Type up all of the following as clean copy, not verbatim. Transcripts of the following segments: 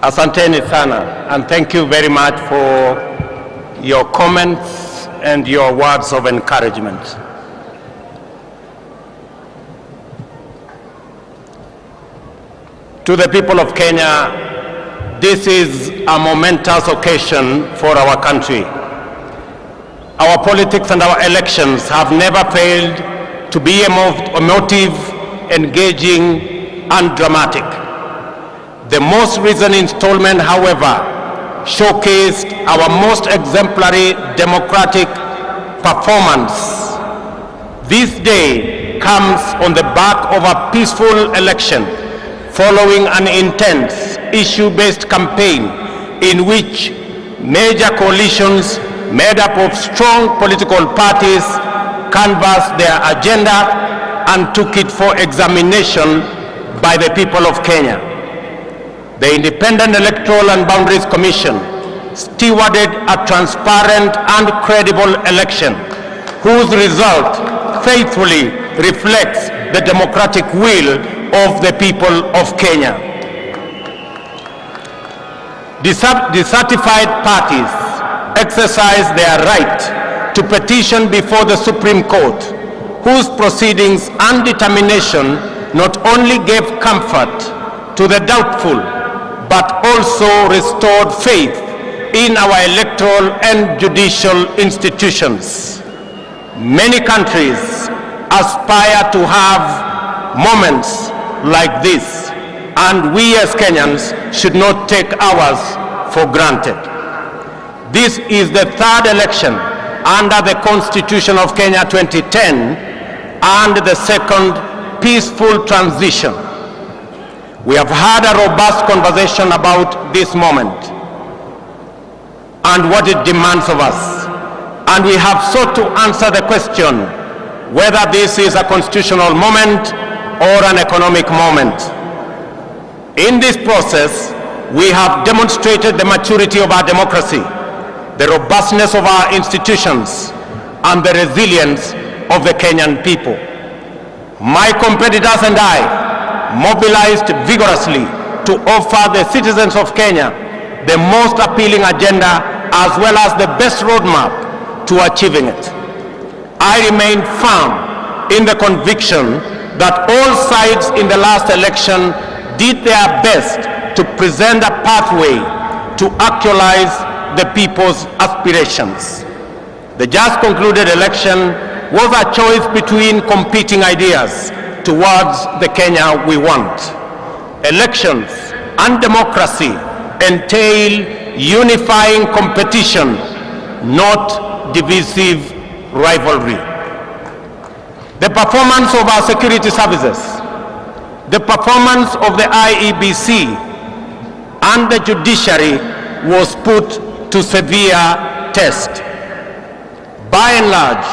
Asanteni sana, and thank you very much for your comments and your words of encouragement. To the people of Kenya, this is a momentous occasion for our country. Our politics and our elections have never failed to be emotive, engaging, and dramatic. The most recent installment, however, showcased our most exemplary democratic performance. This day comes on the back of a peaceful election following an intense issue-based campaign in which major coalitions made up of strong political parties canvassed their agenda and took it for examination by the people of Kenya. The Independent Electoral and Boundaries Commission stewarded a transparent and credible election whose result faithfully reflects the democratic will of the people of Kenya. Dissatisfied parties exercised their right to petition before the Supreme Court, whose proceedings and determination not only gave comfort to the doubtful, but also restored faith in our electoral and judicial institutions. Many countries aspire to have moments like this, and we as Kenyans should not take ours for granted. This is the third election under the Constitution of Kenya 2010 and the second peaceful transition. We have had a robust conversation about this moment and what it demands of us, and we have sought to answer the question whether this is a constitutional moment or an economic moment. In this process, we have demonstrated the maturity of our democracy, the robustness of our institutions, and the resilience of the Kenyan people. My competitors and I mobilized vigorously to offer the citizens of Kenya the most appealing agenda as well as the best roadmap to achieving it. I remain firm in the conviction that all sides in the last election did their best to present a pathway to actualize the people's aspirations. The just concluded election was a choice between competing ideas towards the Kenya we want. Elections and democracy entail unifying competition, not divisive rivalry. The performance of our security services, the performance of the IEBC and the judiciary was put to severe test. By and large,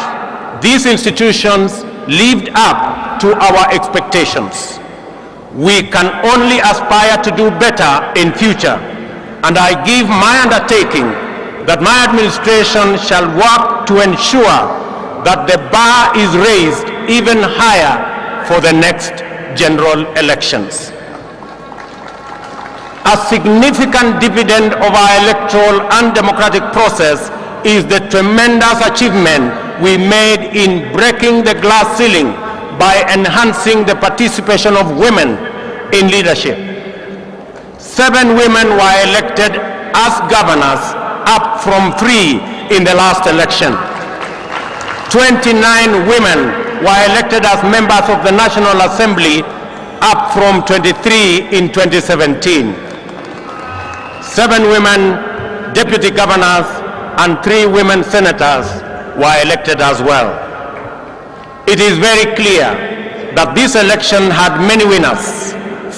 these institutions lived up to our expectations. We can only aspire to do better in future, and I give my undertaking that my administration shall work to ensure that the bar is raised even higher for the next general elections. A significant dividend of our electoral and democratic process is the tremendous achievement we made in breaking the glass ceiling by enhancing the participation of women in leadership. 7 women were elected as governors, up from 3 in the last election. 29 women were elected as members of the National Assembly, up from 23 in 2017. 7 women deputy governors and 3 women senators were elected as well. It is very clear that this election had many winners,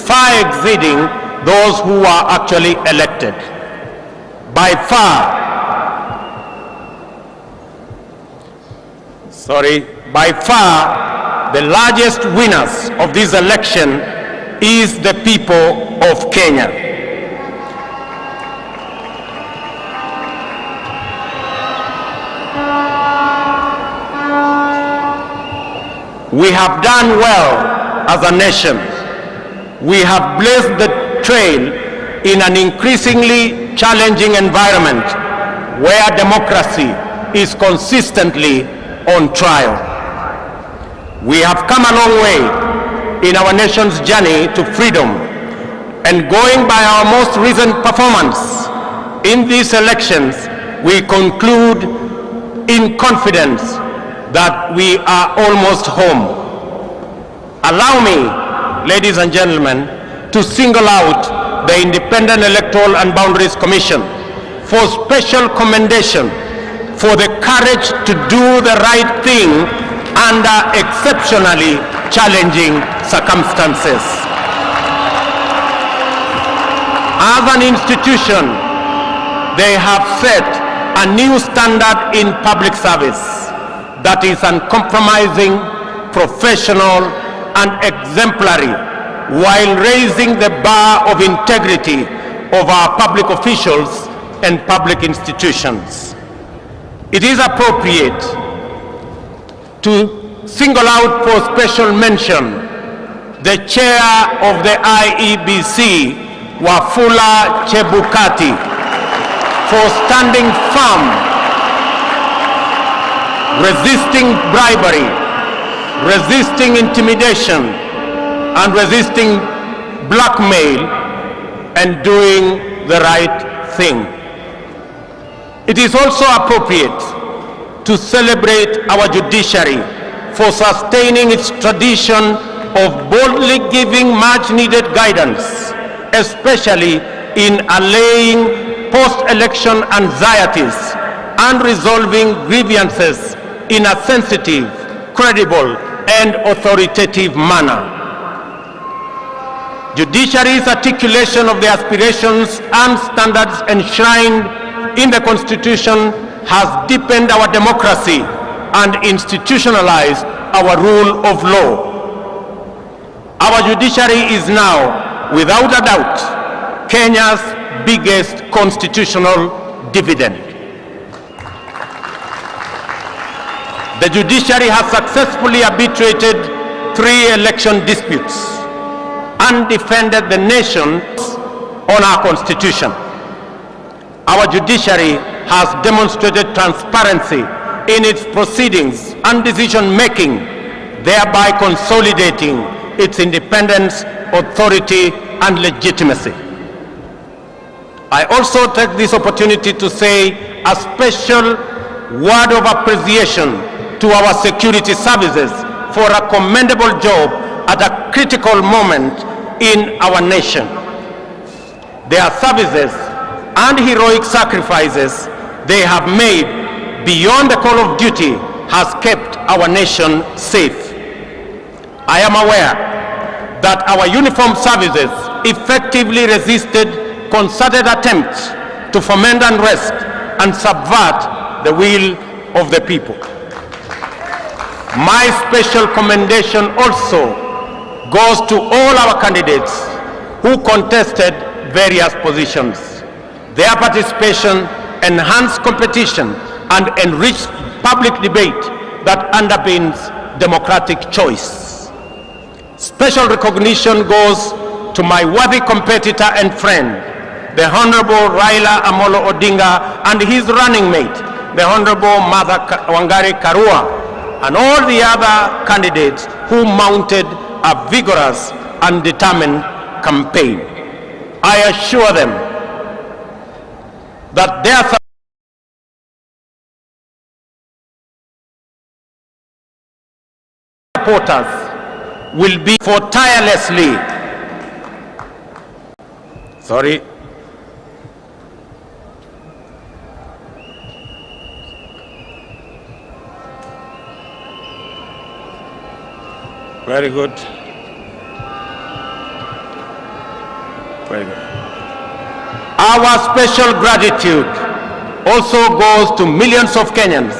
far exceeding those who were actually elected. By far, the largest winners of this election is the people of Kenya. We have done well as a nation. We have blazed the trail in an increasingly challenging environment where democracy is consistently on trial. We have come a long way in our nation's journey to freedom, and going by our most recent performance in these elections, we conclude in confidence that we are almost home. Allow me, ladies and gentlemen, to single out the Independent Electoral and Boundaries Commission for special commendation for the courage to do the right thing under exceptionally challenging circumstances. As an institution, they have set a new standard in public service that is uncompromising, professional, and exemplary, while raising the bar of integrity of our public officials and public institutions. It is appropriate to single out for special mention the chair of the IEBC, Wafula Chebukati, for standing firm, resisting bribery, resisting intimidation, and resisting blackmail, and doing the right thing. It is also appropriate to celebrate our judiciary for sustaining its tradition of boldly giving much-needed guidance, especially in allaying post-election anxieties and resolving grievances in a sensitive, credible, and authoritative manner. Judiciary's articulation of the aspirations and standards enshrined in the Constitution has deepened our democracy and institutionalized our rule of law. Our judiciary is now, without a doubt, Kenya's biggest constitutional dividend. The judiciary has successfully arbitrated 3 election disputes and defended the nation on our Constitution. Our judiciary has demonstrated transparency in its proceedings and decision-making, thereby consolidating its independence, authority, and legitimacy. I also take this opportunity to say a special word of appreciation to our security services for a commendable job at a critical moment in our nation. Their services and heroic sacrifices they have made beyond the call of duty has kept our nation safe. I am aware that our uniformed services effectively resisted concerted attempts to foment unrest and subvert the will of the people. My special commendation also goes to all our candidates who contested various positions. Their participation enhanced competition and enriched public debate that underpins democratic choice. Special recognition goes to my worthy competitor and friend, the Honorable Raila Amolo Odinga, and his running mate, the Honorable Martha Wangari Karua, and all the other candidates who mounted a vigorous and determined campaign. I assure them that their supporters will be for tirelessly. Sorry. Very good. Very good. Our special gratitude also goes to millions of Kenyans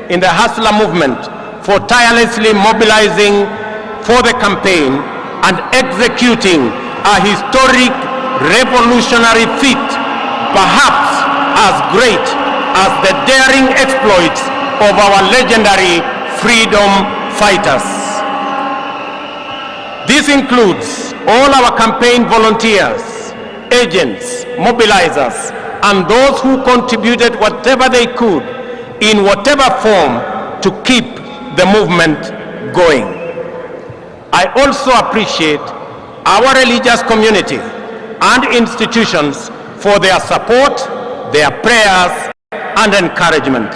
in the Hustler movement for tirelessly mobilizing for the campaign and executing a historic revolutionary feat, perhaps as great as the daring exploits of our legendary freedom fighters. This includes all our campaign volunteers, agents, mobilizers, and those who contributed whatever they could in whatever form to keep the movement going. I also appreciate our religious community and institutions for their support, their prayers, and encouragement.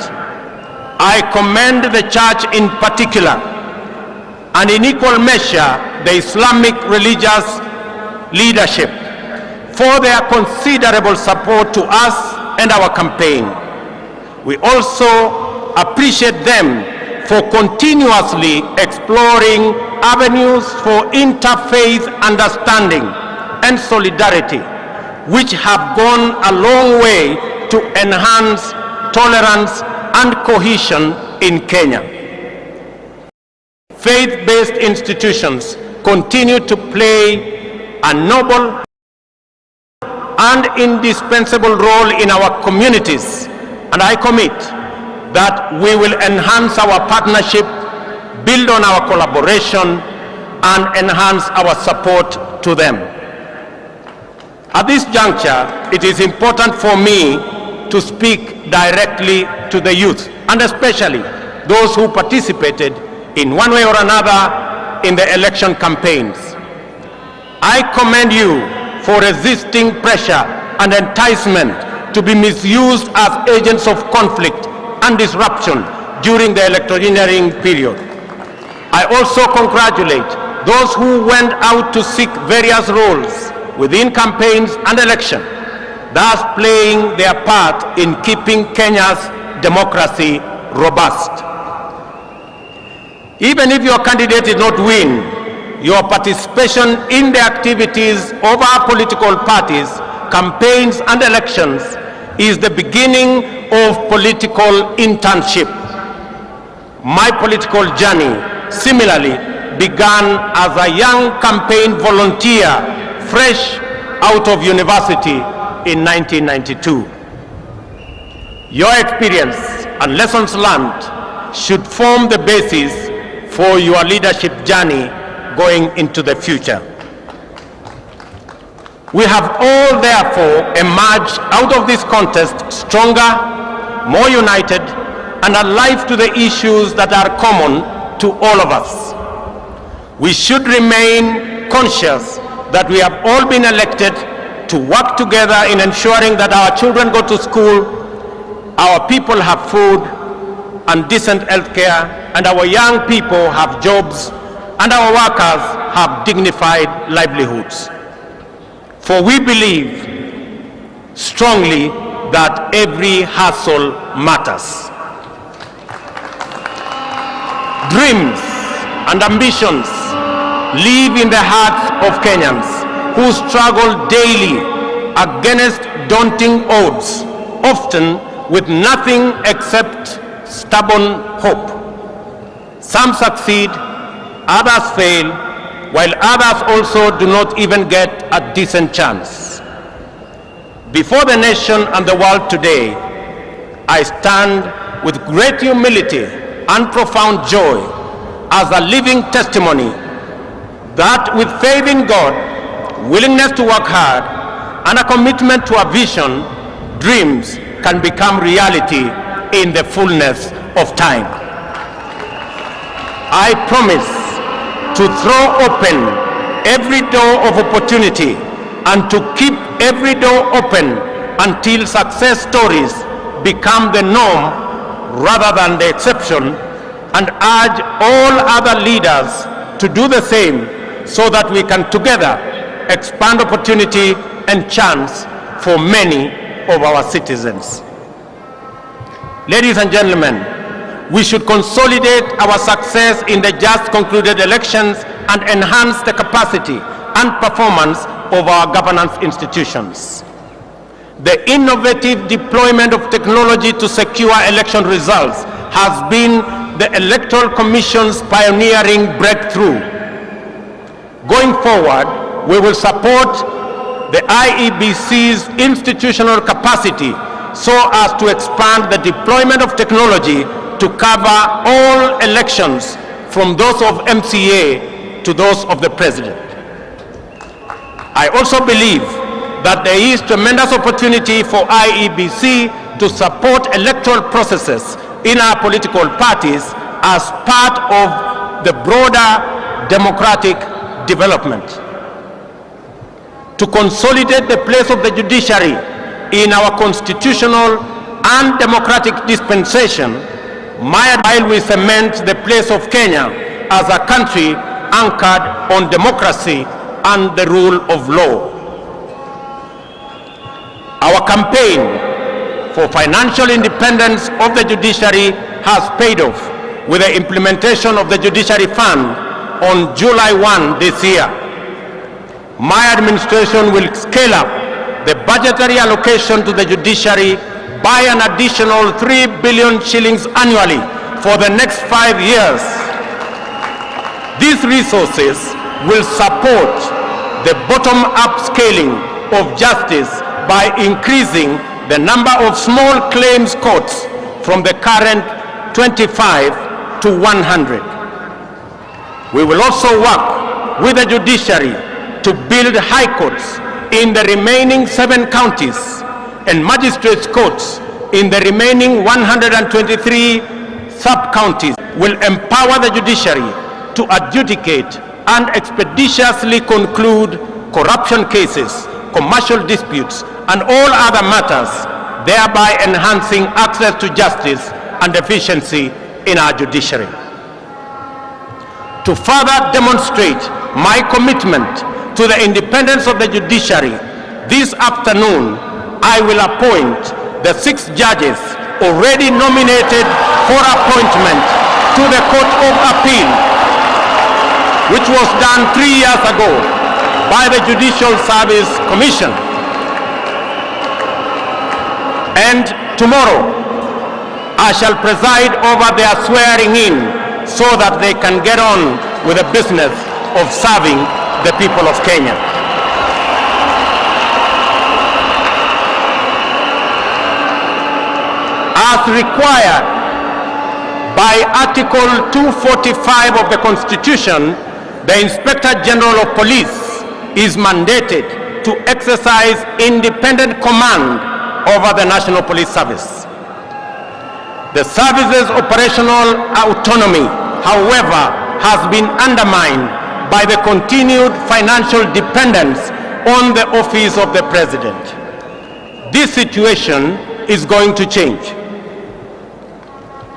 I commend the church in particular, and in equal measure the Islamic religious leadership for their considerable support to us and our campaign. We also appreciate them for continuously exploring avenues for interfaith understanding and solidarity, which have gone a long way to enhance tolerance and cohesion in Kenya. Faith-based institutions continue to play a noble and indispensable role in our communities, and I commit that we will enhance our partnership, build on our collaboration, and enhance our support to them. At this juncture, it is important for me to speak directly to the youth, and especially those who participated in one way or another in the election campaigns. I commend you for resisting pressure and enticement to be misused as agents of conflict and disruption during the electioneering period. I also congratulate those who went out to seek various roles within campaigns and election, thus playing their part in keeping Kenya's democracy robust. Even if your candidate did not win, your participation in the activities of our political parties, campaigns, and elections is the beginning of political internship. My political journey similarly began as a young campaign volunteer fresh out of university in 1992. Your experience and lessons learned should form the basis for your leadership journey going into the future. We have all therefore emerged out of this contest stronger, more united, and alive to the issues that are common to all of us. We should remain conscious that we have all been elected to work together in ensuring that our children go to school, our people have food and decent health care, and our young people have jobs, and our workers have dignified livelihoods. For we believe strongly that every hustle matters. Dreams and ambitions live in the hearts of Kenyans who struggle daily against daunting odds, often with nothing except stubborn hope. Some succeed, others fail, while others also do not even get a decent chance. Before the nation and the world today, I stand with great humility and profound joy as a living testimony that with faith in God, willingness to work hard, and a commitment to a vision, dreams can become reality in the fullness of time. I promise to throw open every door of opportunity and to keep every door open until success stories become the norm rather than the exception, and urge all other leaders to do the same so that we can together expand opportunity and chance for many of our citizens. Ladies and gentlemen, we should consolidate our success in the just concluded elections and enhance the capacity and performance of our governance institutions. The innovative deployment of technology to secure election results has been the Electoral Commission's pioneering breakthrough. Going forward, we will support the IEBC's institutional capacity so as to expand the deployment of technology to cover all elections, from those of MCA to those of the President. I also believe that there is tremendous opportunity for IEBC to support electoral processes in our political parties as part of the broader democratic development. To consolidate the place of the judiciary in our constitutional and democratic dispensation, while we cement the place of Kenya as a country anchored on democracy and the rule of law. Our campaign for financial independence of the judiciary has paid off with the implementation of the Judiciary Fund on July 1 this year. My administration will scale up the budgetary allocation to the judiciary by an additional 3 billion shillings annually for the next 5 years. These resources will support the bottom-up scaling of justice by increasing the number of small claims courts from the current 25 to 100. We will also work with the judiciary to build high courts in the remaining 7 counties and magistrates courts in the remaining 123 sub-counties. Will empower the judiciary to adjudicate and expeditiously conclude corruption cases, commercial disputes, and all other matters, thereby enhancing access to justice and efficiency in our judiciary. To further demonstrate my commitment to the independence of the judiciary, this afternoon I will appoint the 6 judges already nominated for appointment to the Court of Appeal, which was done 3 years ago by the Judicial Service Commission. And tomorrow I shall preside over their swearing in so that they can get on with the business of serving the people of Kenya. As required by Article 245 of the Constitution, the Inspector General of Police is mandated to exercise independent command over the National Police Service. The service's operational autonomy, however, has been undermined by the continued financial dependence on the office of the President. This situation is going to change.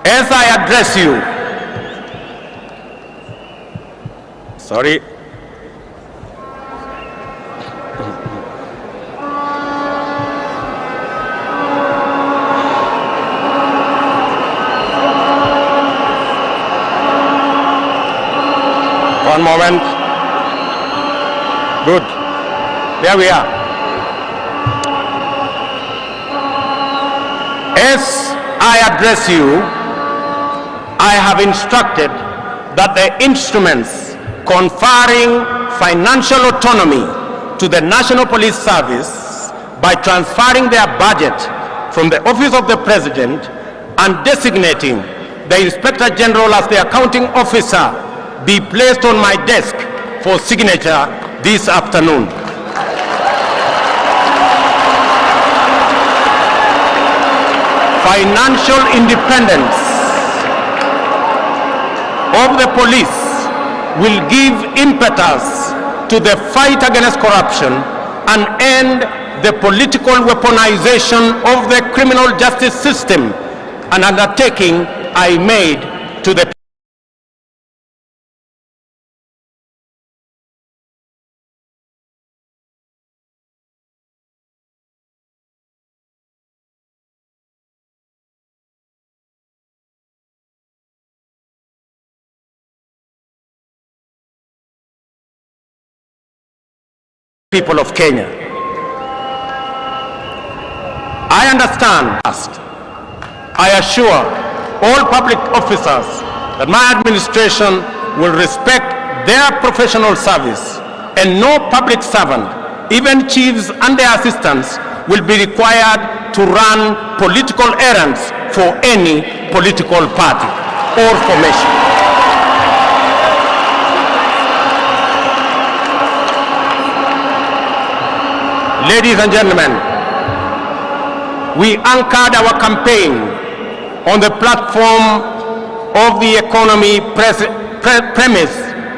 As I address you, one moment. Good. There we are. As I address you, I have instructed that the instruments conferring financial autonomy to the National Police Service by transferring their budget from the Office of the President and designating the Inspector General as the accounting officer be placed on my desk for signature this afternoon. Financial independence of the police will give impetus to the fight against corruption and end the political weaponization of the criminal justice system, an undertaking I made to the people of Kenya. I understand. I assure all public officers that my administration will respect their professional service, and no public servant, even chiefs and their assistants, will be required to run political errands for any political party or formation. Ladies and gentlemen, we anchored our campaign on the platform of the economy premise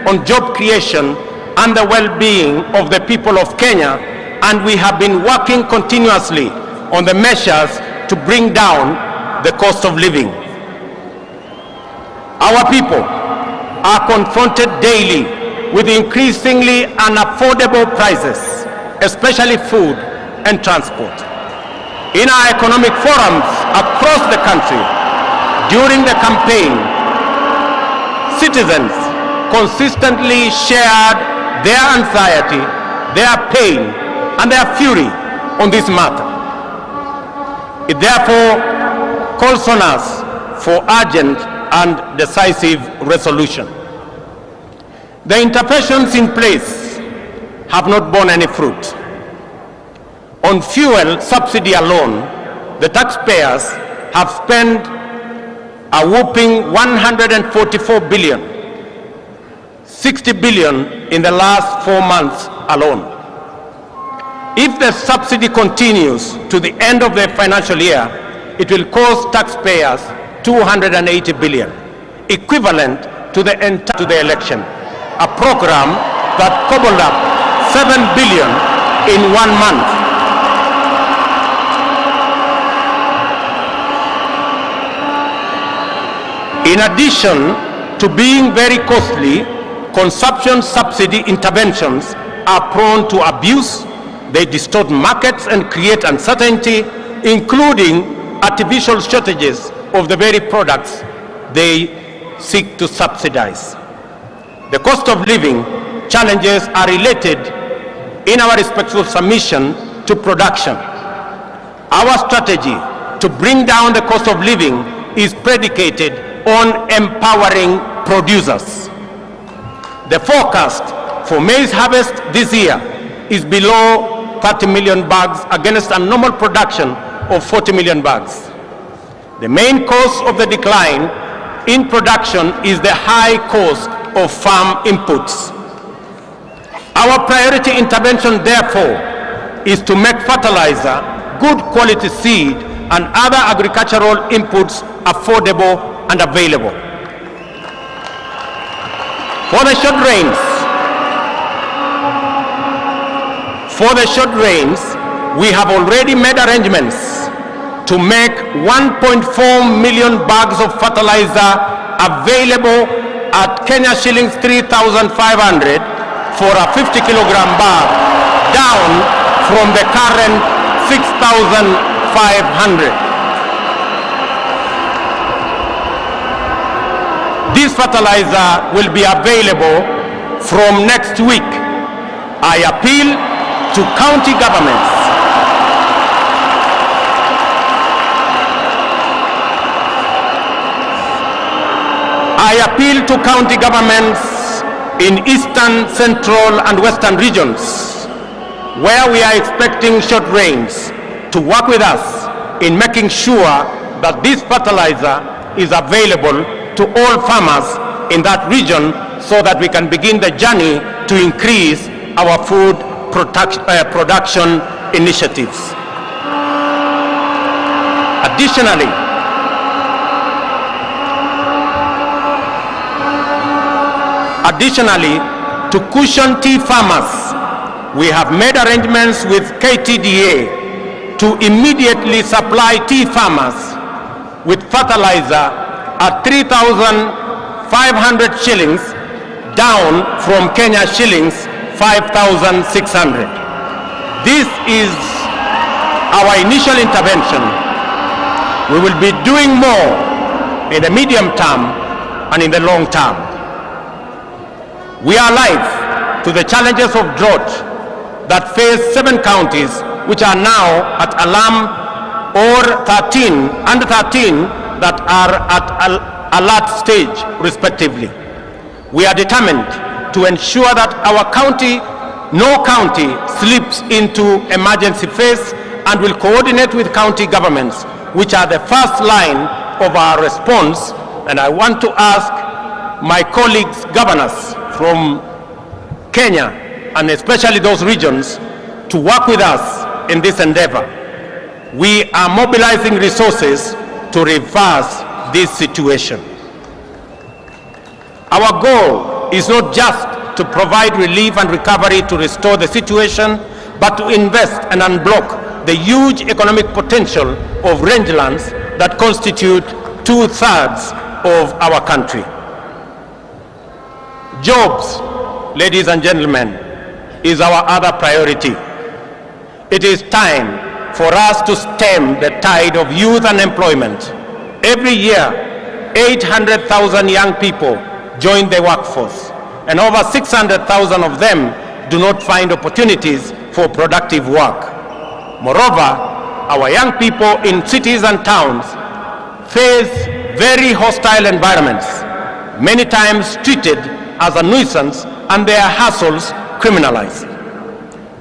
on job creation and the well-being of the people of Kenya, and we have been working continuously on the measures to bring down the cost of living. Our people are confronted daily with increasingly unaffordable prices, especially food and transport. In our economic forums across the country, during the campaign, citizens consistently shared their anxiety, their pain, and their fury on this matter. It therefore calls on us for urgent and decisive resolution. The interventions in place have not borne any fruit. On fuel subsidy alone, the taxpayers have spent a whopping 144 billion, 60 billion in the last 4 months alone. If the subsidy continues to the end of the financial year, it will cost taxpayers 280 billion, equivalent to the entire to the election, a program that cobbled up 7 billion in 1 month. In addition to being very costly, consumption subsidy interventions are prone to abuse. They distort markets and create uncertainty, including artificial shortages of the very products they seek to subsidize. The cost of living challenges are related in our respectful submission to production. Our strategy to bring down the cost of living is predicated on empowering producers. The forecast for maize harvest this year is below 30 million bags against a normal production of 40 million bags. The main cause of the decline in production is the high cost of farm inputs. Our priority intervention, therefore, is to make fertilizer, good quality seed, and other agricultural inputs affordable and available. For the short rains, we have already made arrangements to make 1.4 million bags of fertilizer available at Kenya shillings 3,500 for a 50 kilogram bag, down from the current 6,500. This fertilizer will be available from next week. I appeal to county governments in eastern, central, and western regions where we are expecting short rains to work with us in making sure that this fertilizer is available to all farmers in that region so that we can begin the journey to increase our food production initiatives. Additionally, to cushion tea farmers, we have made arrangements with KTDA to immediately supply tea farmers with fertilizer at 3,500 shillings, down from Kenya shillings 5,600. This is our initial intervention. We will be doing more in the medium term and in the long term. We are alive to the challenges of drought that face 7 counties, which are now at alarm, or 13 that are at alert stage, respectively. We are determined to ensure that no county slips into emergency phase, and will coordinate with county governments, which are the first line of our response. And I want to ask my colleagues, governors from Kenya, and especially those regions, to work with us in this endeavor. We are mobilizing resources to reverse this situation. Our goal is not just to provide relief and recovery to restore the situation, but to invest and unblock the huge economic potential of rangelands that constitute 2/3 of our country. Jobs, ladies and gentlemen, is our other priority. It is time for us to stem the tide of youth unemployment. Every year, 800,000 young people join the workforce, and over 600,000 of them do not find opportunities for productive work. Moreover, our young people in cities and towns face very hostile environments, many times treated as a nuisance and their hassles criminalized.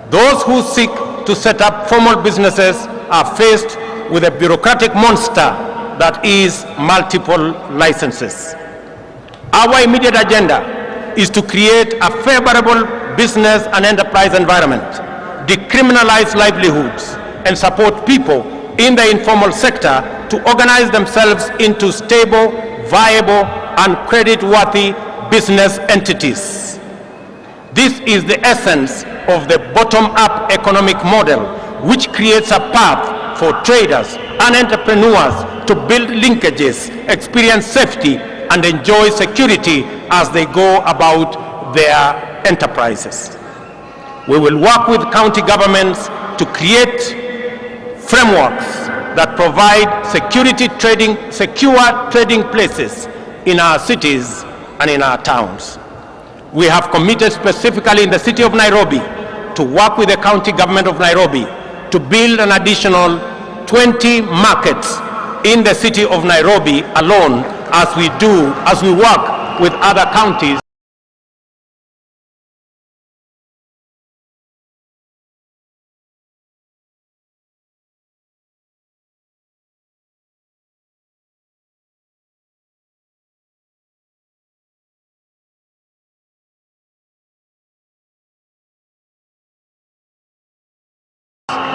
Those who seek to set up formal businesses are faced with a bureaucratic monster that is multiple licenses. Our immediate agenda is to create a favorable business and enterprise environment, decriminalize livelihoods, and support people in the informal sector to organize themselves into stable, viable, and credit-worthy business entities. This is the essence of the bottom-up economic model, which creates a path for traders and entrepreneurs to build linkages, experience safety, and enjoy security as they go about their enterprises. We will work with county governments to create frameworks that provide secure trading places in our cities and in our towns. We have committed specifically in the city of Nairobi to work with the county government of Nairobi to build an additional 20 markets in the city of Nairobi alone, as we work with other counties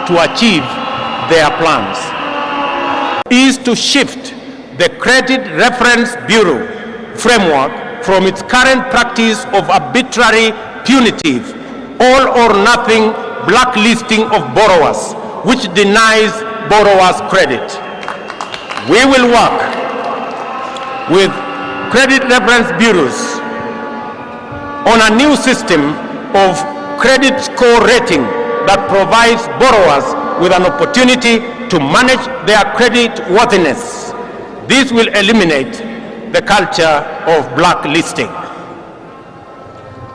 to achieve their plans. Is to shift the Credit Reference Bureau framework from its current practice of arbitrary, punitive, all or nothing blacklisting of borrowers, which denies borrowers credit. We will work with credit reference bureaus on a new system of credit score rating that provides borrowers with an opportunity to manage their credit worthiness. This will eliminate the culture of blacklisting.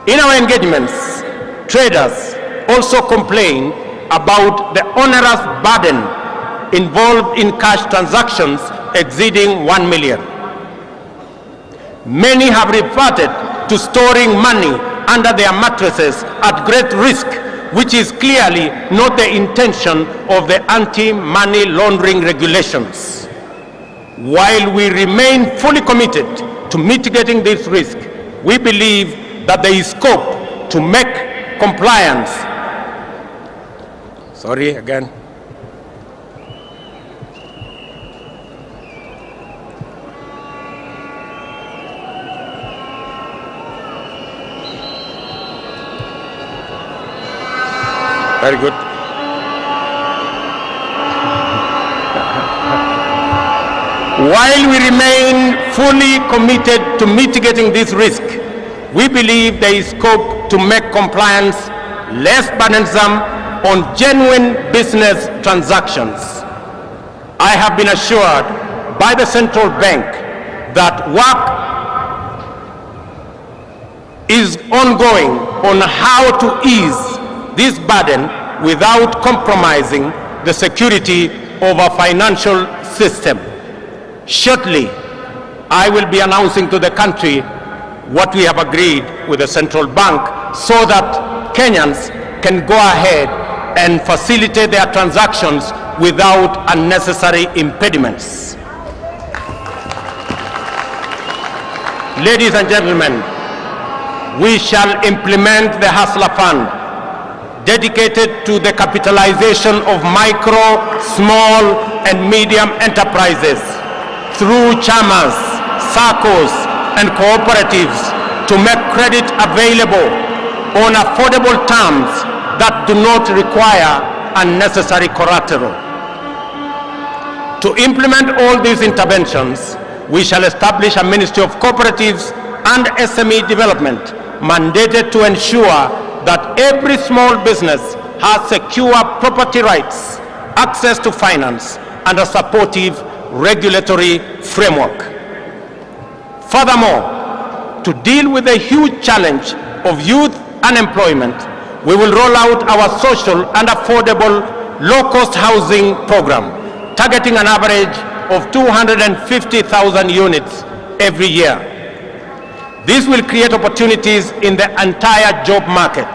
In our engagements, traders also complain about the onerous burden involved in cash transactions exceeding 1 million. Many have reverted to storing money under their mattresses at great risk, which is clearly not the intention of the anti-money laundering regulations. While we remain fully committed to mitigating this risk, we believe that there is scope to make compliance. Very good. While we remain fully committed to mitigating this risk, we believe there is scope to make compliance less burdensome on genuine business transactions. I have been assured by the central bank that work is ongoing on how to ease this burden without compromising the security of our financial system. Shortly, I will be announcing to the country what we have agreed with the central bank so that Kenyans can go ahead and facilitate their transactions without unnecessary impediments. Ladies and gentlemen, we shall implement the Hustler Fund, dedicated to the capitalization of micro, small, and medium enterprises through chamas, SACCOs, and cooperatives to make credit available on affordable terms that do not require unnecessary collateral. To implement all these interventions, we shall establish a Ministry of Cooperatives and SME Development mandated to ensure that every small business has secure property rights, access to finance, and a supportive regulatory framework. Furthermore, to deal with the huge challenge of youth unemployment, we will roll out our social and affordable low-cost housing program, targeting an average of 250,000 units every year. This will create opportunities in the entire job market.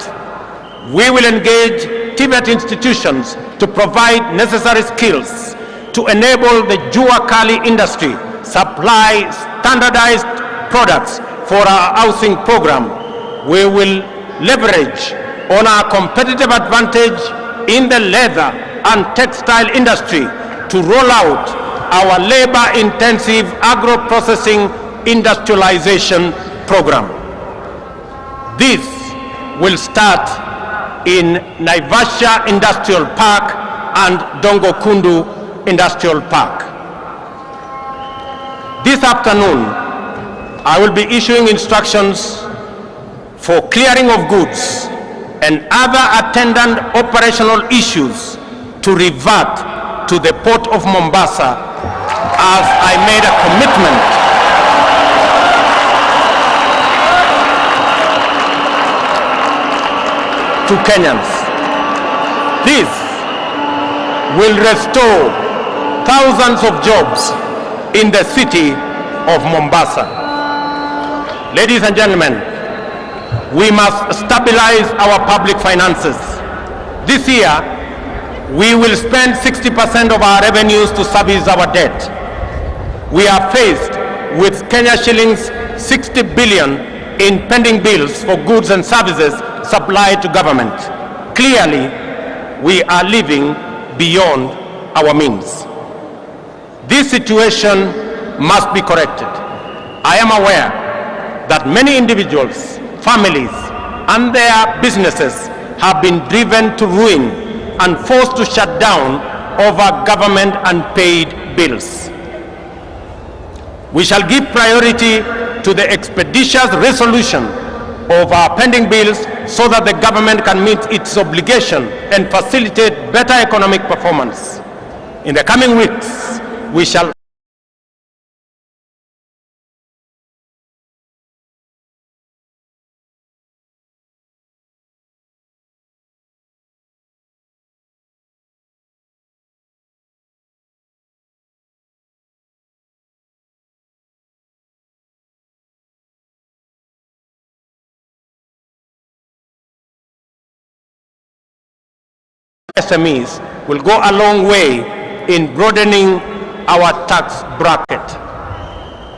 We will engage TVET institutions to provide necessary skills to enable the Jua Kali industry supply standardized products for our housing program. We will leverage on our competitive advantage in the leather and textile industry to roll out our labor-intensive agro-processing industrialization program. This will start in Naivasha Industrial Park and Dongo Kundu Industrial Park. This afternoon, I will be issuing instructions for clearing of goods and other attendant operational issues to revert to the Port of Mombasa, as I made a commitment to Kenyans. This will restore thousands of jobs in the city of Mombasa. Ladies and gentlemen, we must stabilize our public finances. This year, we will spend 60% of our revenues to service our debt. We are faced with Kenya shillings 60 billion in pending bills for goods and services supplied to government. Clearly, we are living beyond our means. This situation must be corrected. I am aware that many individuals, families, and their businesses have been driven to ruin and forced to shut down over government unpaid bills. We shall give priority to the expeditious resolution of our pending bills so that the government can meet its obligation and facilitate better economic performance. In the coming weeks, we shall SMEs will go a long way in broadening our tax bracket.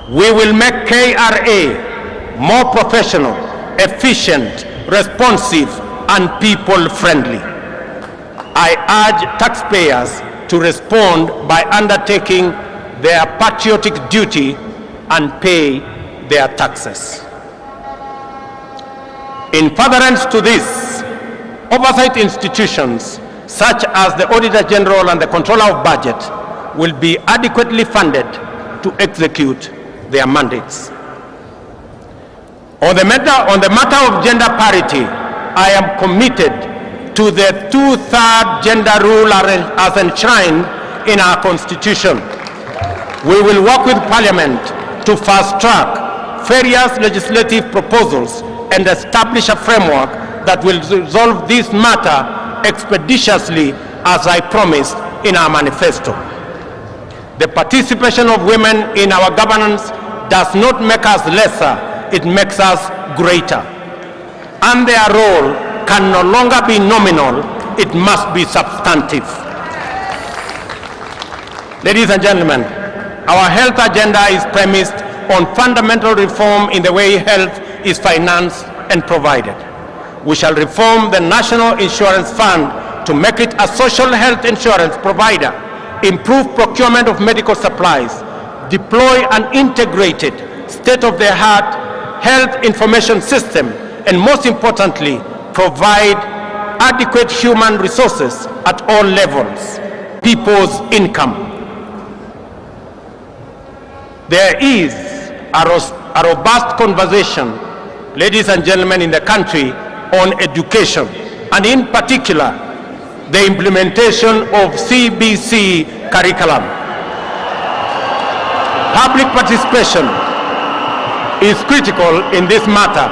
We will make KRA more professional, efficient, responsive, and people-friendly. I urge taxpayers to respond by undertaking their patriotic duty and pay their taxes. In furtherance to this, oversight institutions such as the Auditor General and the Controller of Budget will be adequately funded to execute their mandates. On the matter of gender parity, I am committed to the two-thirds gender rule as enshrined in our Constitution. We will work with Parliament to fast-track various legislative proposals and establish a framework that will resolve this matter expeditiously, as I promised in our manifesto. The participation of women in our governance does not make us lesser, it makes us greater. And their role can no longer be nominal, it must be substantive. Ladies and gentlemen, our health agenda is premised on fundamental reform in the way health is financed and provided. We shall reform the National Insurance Fund to make it a social health insurance provider, improve procurement of medical supplies, deploy an integrated state-of-the-art health information system, and most importantly, provide adequate human resources at all levels, people's income. There is a robust conversation, ladies and gentlemen, in the country on education, and in particular, the implementation of CBC curriculum. Public participation is critical in this matter.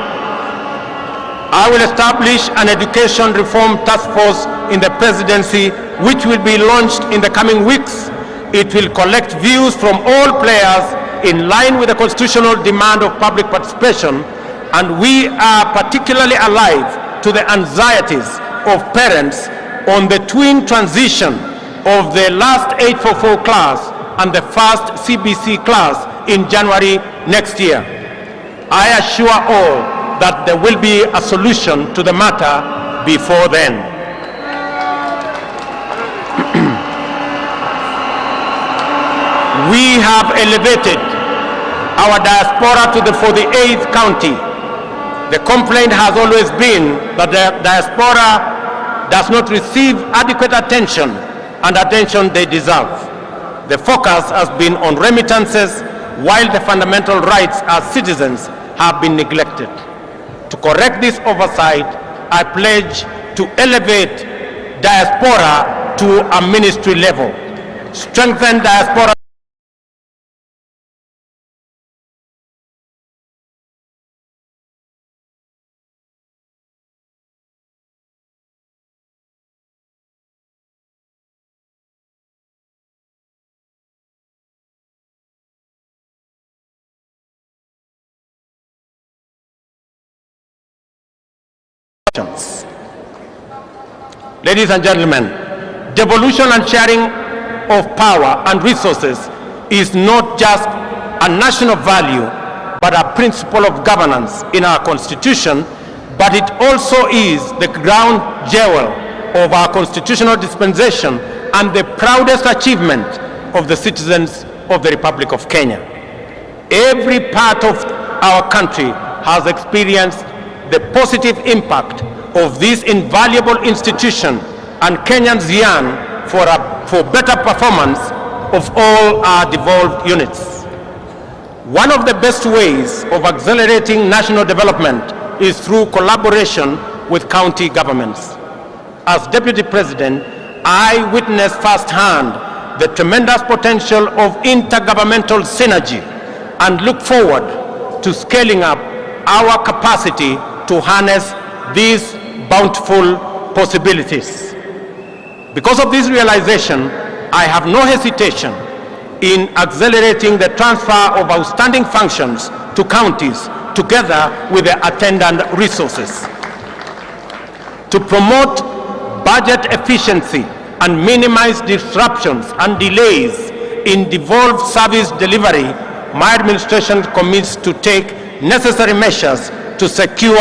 I will establish an education reform task force in the presidency, which will be launched in the coming weeks. It will collect views from all players in line with the constitutional demand of public participation, and we are particularly alive to the anxieties of parents on the twin transition of the last 844 class and the first CBC class in January next year. I assure all that there will be a solution to the matter before then. We have elevated our diaspora to the 48th county. The complaint has always been that the diaspora does not receive adequate attention and attention they deserve. The focus has been on remittances, while the fundamental rights as citizens have been neglected. To correct this oversight, I pledge to elevate diaspora to a ministry level, strengthen diaspora options. Ladies and gentlemen, devolution and sharing of power and resources is not just a national value, but a principle of governance in our Constitution, but it also is the ground jewel of our constitutional dispensation and the proudest achievement of the citizens of the Republic of Kenya. Every part of our country has experienced the positive impact of this invaluable institution, and Kenyans yearn for better performance of all our devolved units. One of the best ways of accelerating national development is through collaboration with county governments. As Deputy President, I witnessed firsthand the tremendous potential of intergovernmental synergy and look forward to scaling up our capacity to harness these bountiful possibilities. Because of this realization, I have no hesitation in accelerating the transfer of outstanding functions to counties together with the attendant resources. To promote budget efficiency and minimize disruptions and delays in devolved service delivery, my administration commits to take necessary measures to secure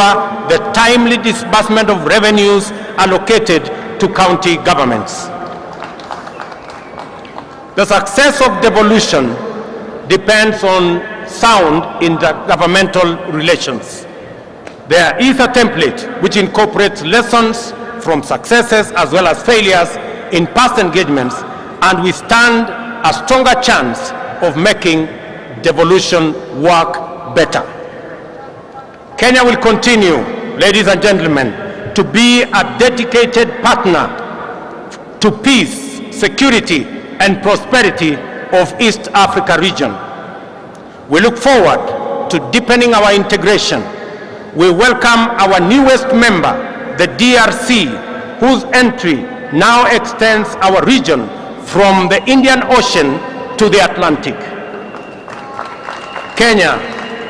the timely disbursement of revenues allocated to county governments. The success of devolution depends on sound intergovernmental relations. There is a template which incorporates lessons from successes as well as failures in past engagements, and we stand a stronger chance of making devolution work better. Kenya will continue, ladies and gentlemen, to be a dedicated partner to peace, security, and prosperity of East Africa region. We look forward to deepening our integration. We welcome our newest member, the DRC, whose entry now extends our region from the Indian Ocean to the Atlantic. Kenya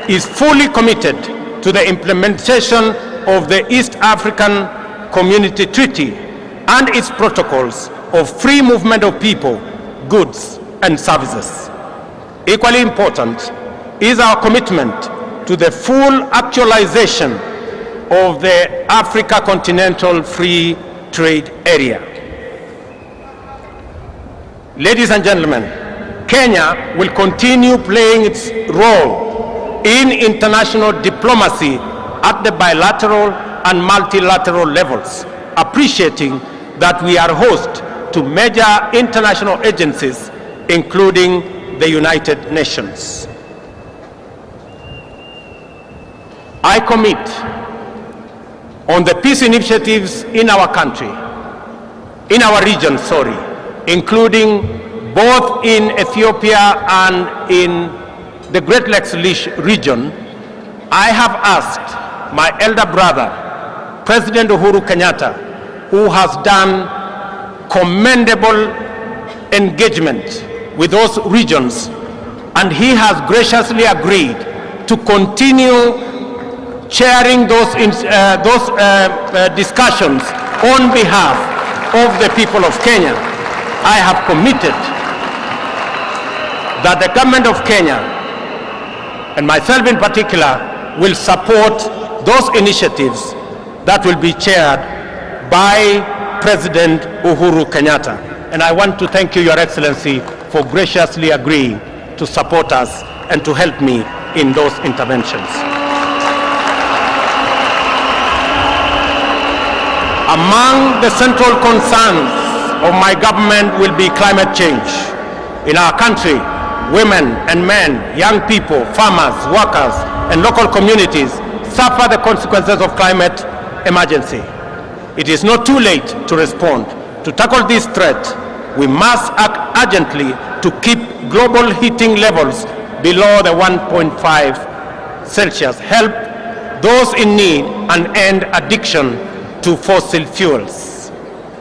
is fully committed to the implementation of the East African Community Treaty and its protocols of free movement of people, goods, and services. Equally important is our commitment to the full actualization of the Africa Continental Free Trade Area. Ladies and gentlemen, Kenya will continue playing its role in international diplomacy at the bilateral and multilateral levels, appreciating that we are host to major international agencies, including the United Nations. I commit on the peace initiatives in our country, in our region, including both in Ethiopia and in the Great Lakes region. I have asked my elder brother, President Uhuru Kenyatta, who has done commendable engagement with those regions, and he has graciously agreed to continue chairing those discussions on behalf of the people of Kenya. I have committed that the government of Kenya, and myself in particular, will support those initiatives that will be chaired by President Uhuru Kenyatta. And I want to thank you, Your Excellency, for graciously agreeing to support us and to help me in those interventions. Among the central concerns of my government will be climate change. In our country, women and men, young people, farmers, workers, and local communities suffer the consequences of climate emergency. It is not too late to respond. To tackle this threat, we must act urgently to keep global heating levels below the 1.5 Celsius, help those in need, and end addiction to fossil fuels.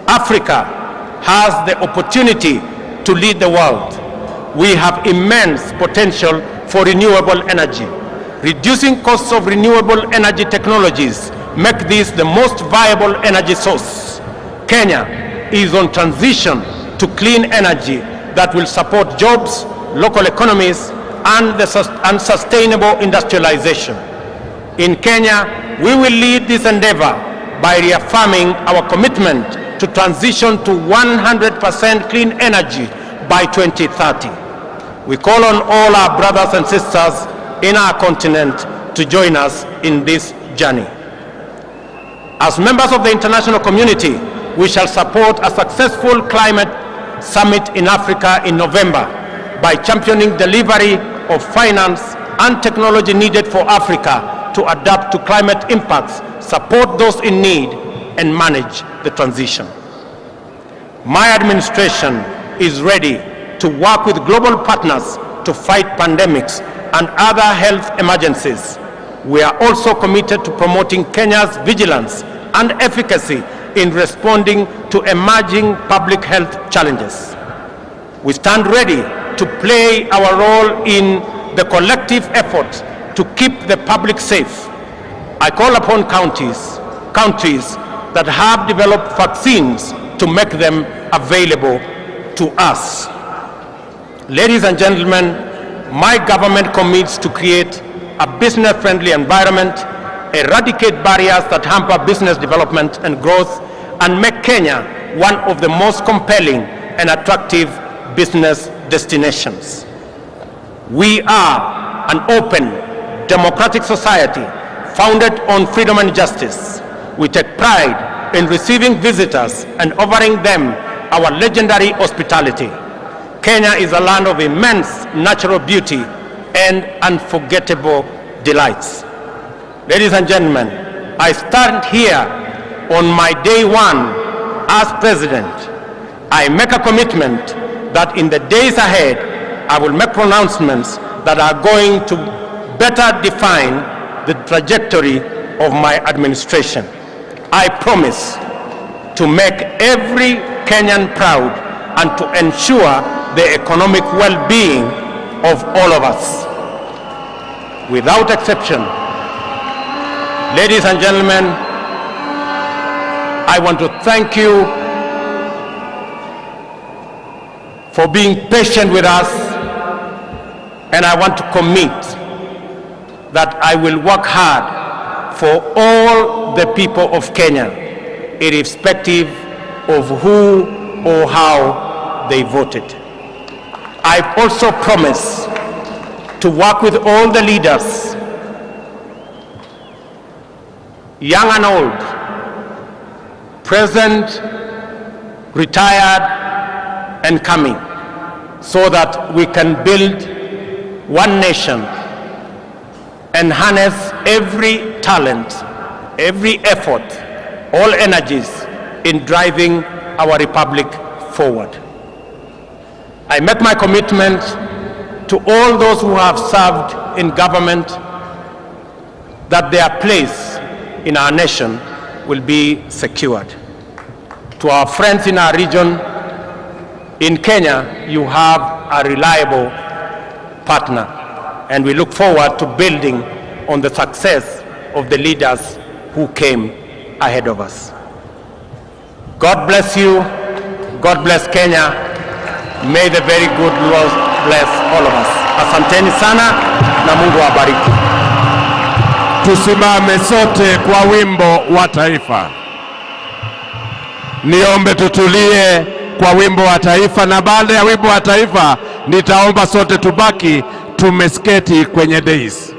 Africa has the opportunity to lead the world. We have immense potential for renewable energy. Reducing costs of renewable energy technologies make this the most viable energy source. Kenya is on transition to clean energy that will support jobs, local economies, and sustainable industrialization. In Kenya, we will lead this endeavor by reaffirming our commitment to transition to 100% clean energy by 2030. We call on all our brothers and sisters in our continent to join us in this journey. As members of the international community, we shall support a successful climate summit in Africa in November by championing delivery of finance and technology needed for Africa to adapt to climate impacts, support those in need, and manage the transition. My administration is ready to work with global partners to fight pandemics and other health emergencies. We are also committed to promoting Kenya's vigilance and efficacy in responding to emerging public health challenges. We stand ready to play our role in the collective effort to keep the public safe. I call upon countries that have developed vaccines to make them available to us. Ladies and gentlemen, my government commits to create a business-friendly environment, eradicate barriers that hamper business development and growth, and make Kenya one of the most compelling and attractive business destinations. We are an open, democratic society founded on freedom and justice. We take pride in receiving visitors and offering them our legendary hospitality. Kenya is a land of immense natural beauty and unforgettable delights. Ladies and gentlemen, I stand here on my day one as president. I make a commitment that in the days ahead, I will make pronouncements that are going to better define the trajectory of my administration. I promise to make every Kenyan proud and to ensure the economic well-being of all of us. Without exception, ladies and gentlemen, I want to thank you for being patient with us, and I want to commit that I will work hard for all the people of Kenya, irrespective of who or how they voted. I also promise to work with all the leaders, young and old, present, retired, and coming, so that we can build one nation and harness every talent, every effort, all energies in driving our republic forward. I make my commitment to all those who have served in government that their place in our nation will be secured. To our friends in our region, in Kenya, you have a reliable partner, and we look forward to building on the success of the leaders who came ahead of us. God bless you. God bless Kenya. May the very good Lord bless all of us. Asanteni sana na Mungu awabariki. Tusimame sote kwa wimbo wa taifa. Niombe tutulie kwa wimbo wa taifa, na baada ya wimbo wa taifa nitaomba sote tubaki tumesketi kwenye dais.